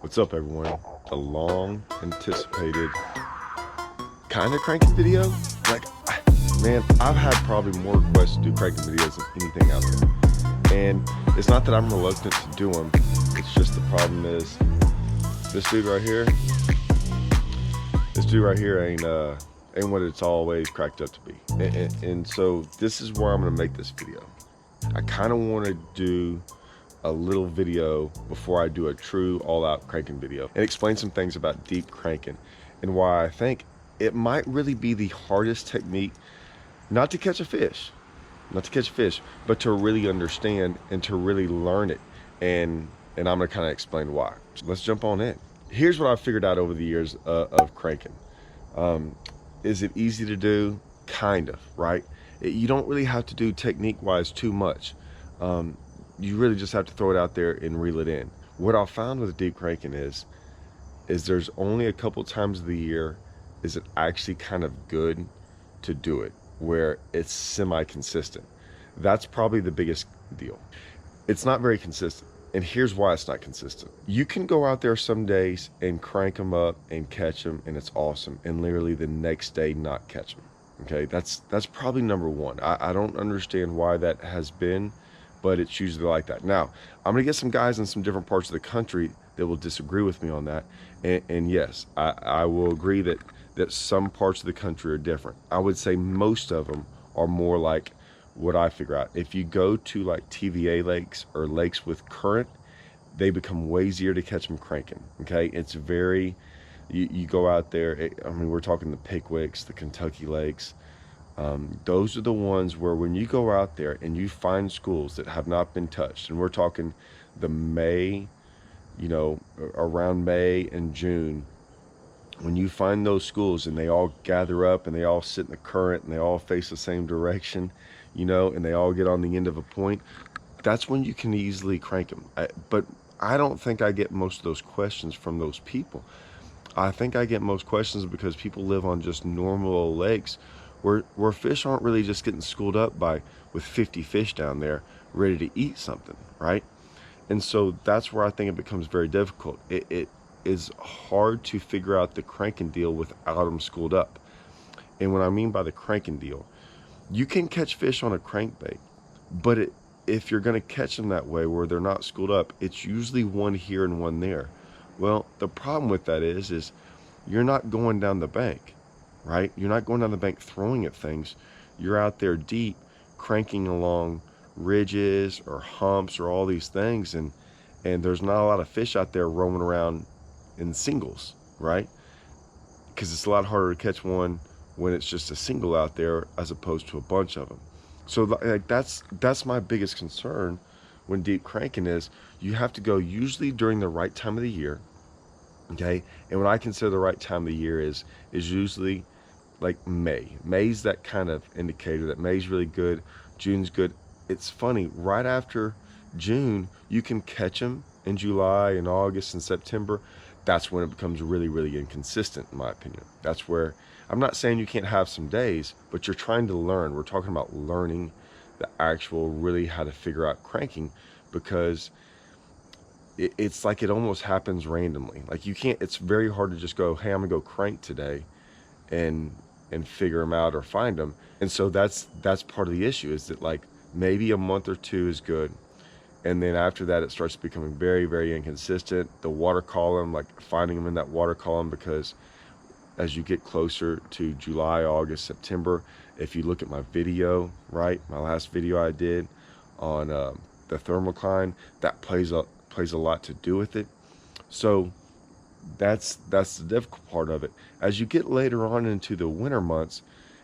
What's up, everyone? The long anticipated kind of cranking video. Like, man, I've had probably more requests to do cranking videos than anything out there. And it's not that I'm reluctant to do them. It's just the problem is this dude right here ain't what it's always cracked up to be. And so this is where I'm gonna make this video. I kind of want to do a little video before I do a true all-out cranking video and explain some things about deep cranking and why I think it might really be the hardest technique not to catch a fish, but to really understand and to really learn it. And I'm gonna kind of explain why. So let's jump on in. Here's what I've figured out over the years of cranking. Is it easy to do? Kind of, right? You don't really have to do technique-wise too much. You really just have to throw it out there and reel it in. What I found with deep cranking is there's only a couple times of the year is it actually kind of good to do it, where it's semi-consistent. That's probably the biggest deal. It's not very consistent, and here's why it's not consistent. You can go out there some days and crank them up and catch them, and it's awesome, and literally the next day not catch them. Okay, that's probably number one. I don't understand why that has been, but it's usually like that. Now, I'm gonna get some guys in some different parts of the country that will disagree with me on that. And yes, I will agree that some parts of the country are different. I would say most of them are more like what I figure out. If you go to like TVA lakes or lakes with current, they become way easier to catch them cranking, okay? It's very, you go out there, I mean, we're talking the Pickwicks, the Kentucky lakes. Those are the ones where when you go out there and you find schools that have not been touched, and we're talking the May, around May and June, when you find those schools and they all gather up and they all sit in the current and they all face the same direction, and they all get on the end of a point, that's when you can easily crank them. But I don't think I get most of those questions from those people. I think I get most questions because people live on just normal lakes where fish aren't really just getting schooled up with 50 fish down there ready to eat something, right? And so that's where I think it becomes very difficult. It is hard to figure out the cranking deal without them schooled up. And what I mean by the cranking deal, you can catch fish on a crankbait, but if you're gonna catch them that way where they're not schooled up, it's usually one here and one there. Well, the problem with that is you're not going down the bank, right? You're not going down the bank throwing at things. You're out there deep, cranking along ridges or humps or all these things, and there's not a lot of fish out there roaming around in singles, right? Because it's a lot harder to catch one when it's just a single out there as opposed to a bunch of them. So like that's my biggest concern when deep cranking is you have to go usually during the right time of the year. Okay, and what I consider the right time of the year is usually like May. May's that kind of indicator that May's really good, June's good. It's funny, right after June, you can catch them in July and August and September. That's when it becomes really, really inconsistent, in my opinion. That's where, I'm not saying you can't have some days, but you're trying to learn. We're talking about learning the actual, really how to figure out cranking, because it's like it almost happens randomly. Like you can't, it's very hard to just go, hey, I'm gonna go crank today and figure them out or find them. And so that's part of the issue, is that like maybe a month or two is good, and then after that it starts becoming very, very inconsistent. The water column, like finding them in that water column, because as you get closer to July, August, September, if you look at my video, right, my last video I did on the thermocline, that plays a lot to do with it. So that's the difficult part of it. As you get later on into the winter months,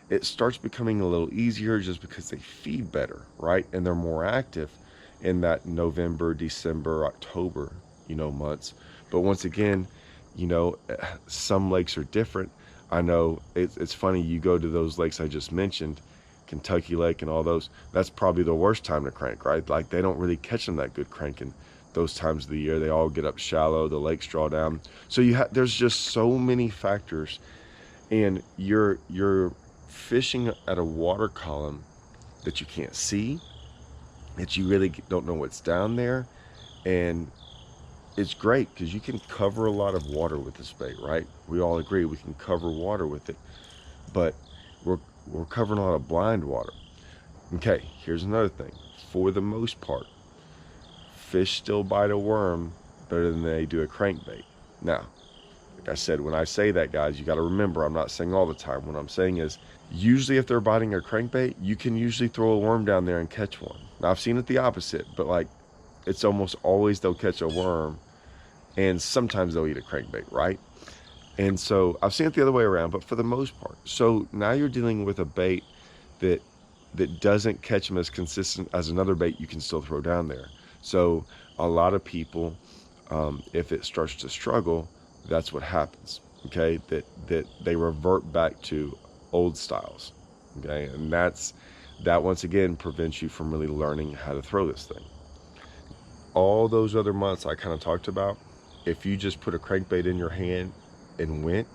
it starts becoming a little easier just because they feed better, right? And they're more active in that November, December, October, months. But once again, some lakes are different. I know it's funny, you go to those lakes I just mentioned, Kentucky Lake and all those, that's probably the worst time to crank, right? Like they don't really catch them that good cranking those times of the year. They all get up shallow, the lakes draw down. So there's just so many factors, and you're fishing at a water column that you can't see, that you really don't know what's down there, and it's great because you can cover a lot of water with this bait, right? We all agree we can cover water with it, but we're, we're covering a lot of blind water. Okay, here's another thing. For the most part, fish still bite a worm better than they do a crankbait. Now, like I said, when I say that, guys, you got to remember, I'm not saying all the time. What I'm saying is, usually if they're biting a crankbait, you can usually throw a worm down there and catch one. Now, I've seen it the opposite, but like, it's almost always they'll catch a worm, and sometimes they'll eat a crankbait, right? And so I've seen it the other way around, but for the most part. So now you're dealing with a bait that doesn't catch them as consistent as another bait you can still throw down there. So a lot of people, if it starts to struggle, that's what happens. Okay, that they revert back to old styles. Okay, and that once again prevents you from really learning how to throw this thing. All those other months I kind of talked about, if you just put a crankbait in your hand and went,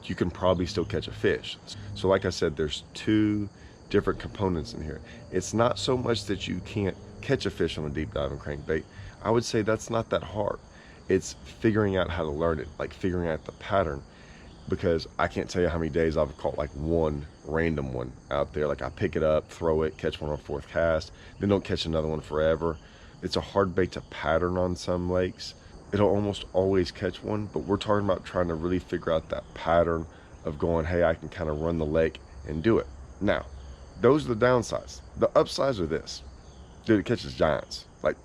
you can probably still catch a fish. So like I said, there's two different components in here. It's not so much that you can't catch a fish on a deep diving crankbait. I would say that's not that hard. It's figuring out how to learn it, like figuring out the pattern, because I can't tell you how many days I've caught like one random one out there. Like I pick it up, throw it, catch one on fourth cast, then don't catch another one forever. It's a hard bait to pattern on some lakes. It'll almost always catch one, but we're talking about trying to really figure out that pattern of going, hey, I can kind of run the lake and do it. Now, those are the downsides. The upsides are this. Dude, it catches giants. Like,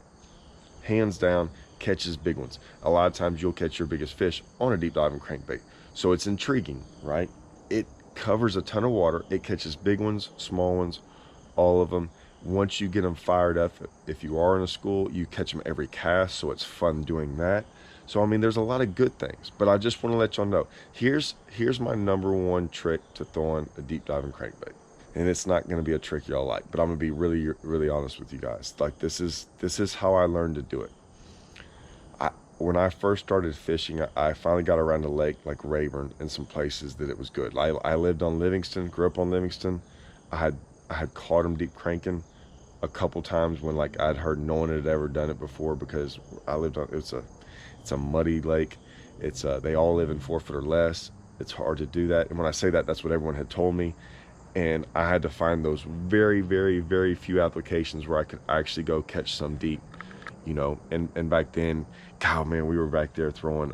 hands down, catches big ones. A lot of times you'll catch your biggest fish on a deep diving crankbait. So it's intriguing, right? It covers a ton of water. It catches big ones, small ones, all of them. Once you get them fired up, if you are in a school, you catch them every cast, so it's fun doing that. So I mean, there's a lot of good things, but I just want to let y'all know, here's my number one trick to throwing a deep diving crankbait. And it's not going to be a trick y'all like, but I'm going to be really honest with you guys. Like, this is how I learned to do it. When I first started fishing, I finally got around a lake like Rayburn and some places that it was good. I lived on Livingston, grew up on Livingston. I had caught them deep cranking a couple times when like I'd heard no one had ever done it before, because I lived on, it's a muddy lake. It's they all live in 4 foot or less. It's hard to do that. And when I say that, that's what everyone had told me. And I had to find those very, very, very few applications where I could actually go catch some deep, you know. And back then, God, man, we were back there throwing,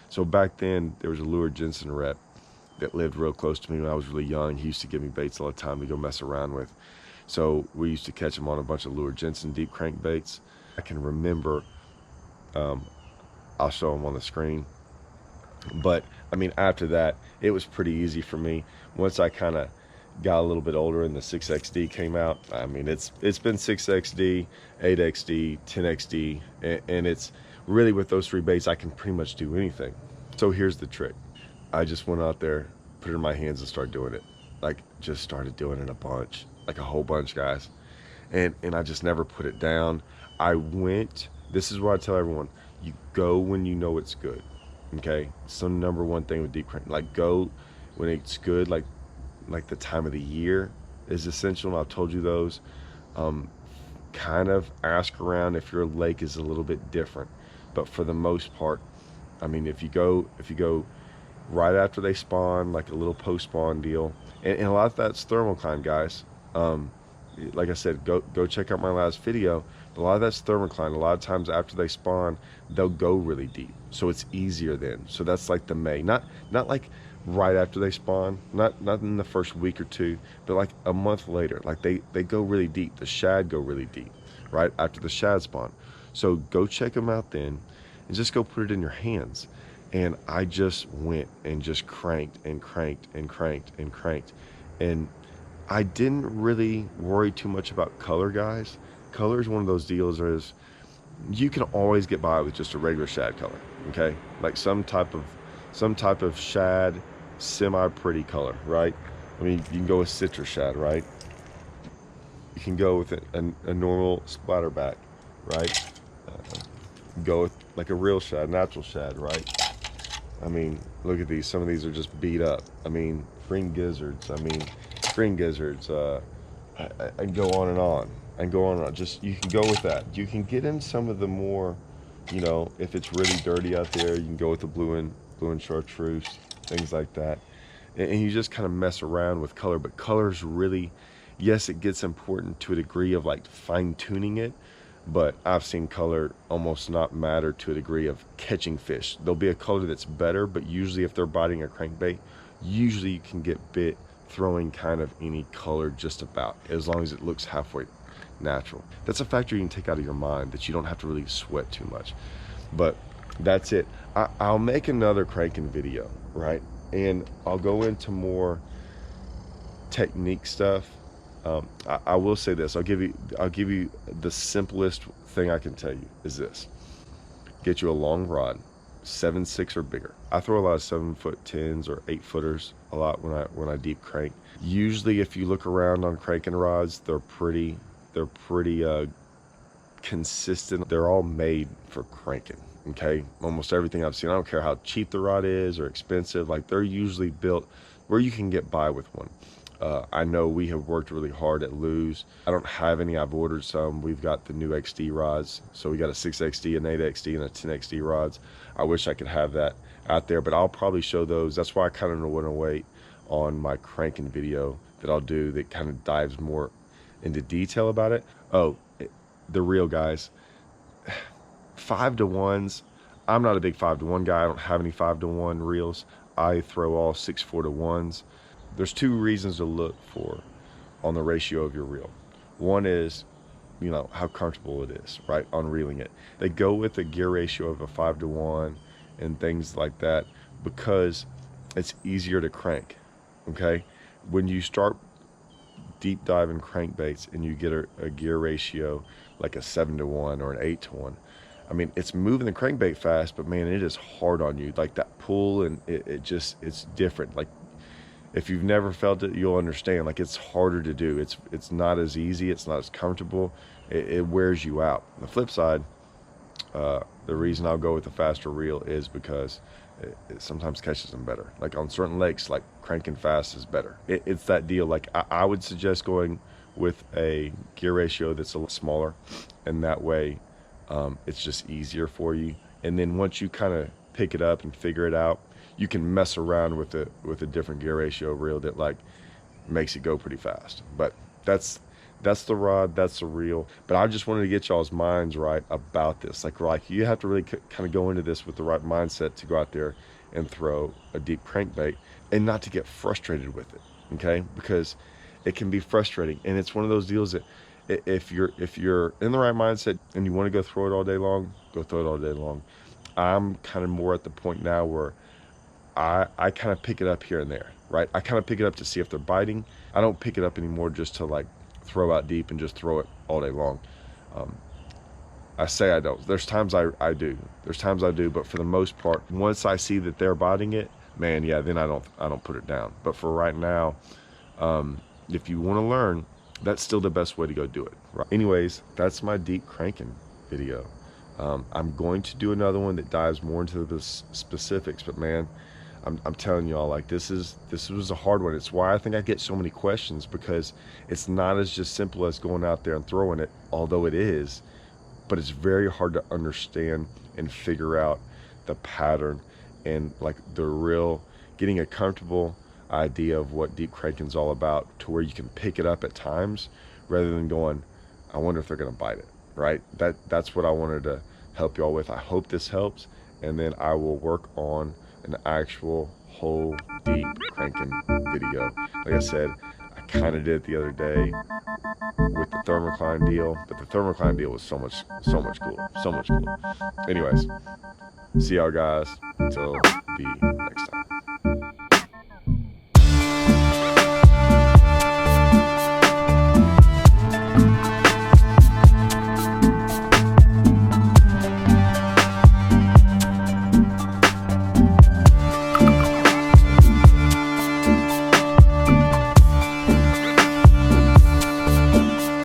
so back then there was a lure Jensen rep that lived real close to me when I was really young. He used to give me baits all the time to go mess around with. So we used to catch him on a bunch of lure Jensen deep crankbaits. I can remember, I'll show them on the screen. But I mean, after that, it was pretty easy for me. Once I kind of got a little bit older and the 6XD came out, I mean, it's been 6XD, 8XD, 10XD, and it's really, with those three baits, I can pretty much do anything. So here's the trick. I just went out there, put it in my hands and started doing it. Like, just started doing it a bunch, like a whole bunch, guys. And I just never put it down. This is what I tell everyone, you go when you know it's good. Okay, so number one thing with deep crank, like, go when it's good, like the time of the year is essential, and I've told you those. Kind of ask around if your lake is a little bit different, but for the most part, I mean, if you go right after they spawn, like a little post-spawn deal, and a lot of that's thermocline, guys. Like I said, go check out my last video. But a lot of that's thermocline. A lot of times after they spawn, they'll go really deep, so it's easier then. So that's like the May, not like right after they spawn, not in the first week or two, but like a month later. Like they go really deep. The shad go really deep right after the shad spawn. So go check them out then, and just go put it in your hands. And I just went and just cranked and cranked and cranked and cranked, and I didn't really worry too much about color, guys. Color is one of those deals is you can always get by with just a regular shad color, okay? Like some type of shad, semi-pretty color, right? I mean, you can go with citrus shad, right? You can go with a normal splatterback, right? Go with like a real shad, natural shad, right? I mean, look at these. Some of these are just beat up. I mean, green gizzards. I go on and on and go on and on. Just, you can go with that. You can get in some of the more You know, if it's really dirty out there, you can go with the blue and chartreuse, things like that. And you just kind of mess around with color. But color's really, yes, it gets important to a degree of like fine tuning it, but I've seen color almost not matter to a degree of catching fish. There'll be a color that's better, but usually if they're biting a crankbait, usually you can get bit throwing kind of any color just about, as long as it looks halfway natural. That's a factor you can take out of your mind, that you don't have to really sweat too much. But that's it. I'll make another cranking video, right? And I'll go into more technique stuff. I will say this, I'll give you the simplest thing I can tell you is this: get you a long rod, 7/6 or bigger. I throw a lot of 7'10" or 8-footers a lot when I deep crank. Usually if you look around on cranking rods, they're pretty consistent. They're all made for cranking. Okay, almost everything I've seen, I don't care how cheap the rod is or expensive, like they're usually built where you can get by with one. I know we have worked really hard at Lew's. I don't have any, I've ordered some. We've got the new XD rods. So we got a 6XD, an 8XD, and a 10XD rods. I wish I could have that out there, but I'll probably show those. That's why I kind of want to wait on my cranking video that I'll do that kind of dives more into detail about it. Oh, the reel, guys. 5-to-1s. I'm not a big 5-to-1 guy. I don't have any 5-to-1 reels. I throw all 6-4-to-1s. There's two reasons to look for on the ratio of your reel. One is, you know, how comfortable it is, right, on reeling it. They go with a gear ratio of a 5-to-1 and things like that because it's easier to crank, okay? When you start deep diving crankbaits and you get a gear ratio like a 7-to-1 or an 8-to-1, I mean, it's moving the crankbait fast, but man, it is hard on you. Like that pull, and it's different. Like if you've never felt it, you'll understand. Like it's harder to do. It's not as easy. It's not as comfortable. It wears you out. On the flip side, the reason I'll go with the faster reel is because it sometimes catches them better. Like on certain lakes, like cranking fast is better. It's that deal. Like I would suggest going with a gear ratio that's a little smaller, and that way it's just easier for you. And then once you kind of pick it up and figure it out, you can mess around with a different gear ratio reel that like makes it go pretty fast. But that's the rod, that's the reel. But I just wanted to get y'all's minds right about this. Like you have to really kind of go into this with the right mindset to go out there and throw a deep crankbait and not to get frustrated with it, okay? Because it can be frustrating, and it's one of those deals that if you're in the right mindset and you want to go throw it all day long, go throw it all day long. I'm kind of more at the point now where I kind of pick it up here and there, right? I kind of pick it up to see if they're biting. I don't pick it up anymore just to like throw out deep and just throw it all day long. I say I don't. There's times I do. There's times I do, but for the most part, once I see that they're biting it, man, yeah, then I don't put it down. But for right now, if you want to learn, that's still the best way to go do it. Right? Anyways, that's my deep cranking video. I'm going to do another one that dives more into the specifics, but man, I'm telling y'all, like this was a hard one. It's why I think I get so many questions, because it's not as just simple as going out there and throwing it, although it is, but it's very hard to understand and figure out the pattern and like the real getting a comfortable idea of what deep cranking's all about, to where you can pick it up at times rather than going, I wonder if they're gonna bite it, right? That's what I wanted to help y'all with. I hope this helps, and then I will work on an actual whole deep cranking video. Like I said, I kind of did it the other day with the thermocline deal, but the thermocline deal was so much cooler. Anyways, see y'all guys until the next time.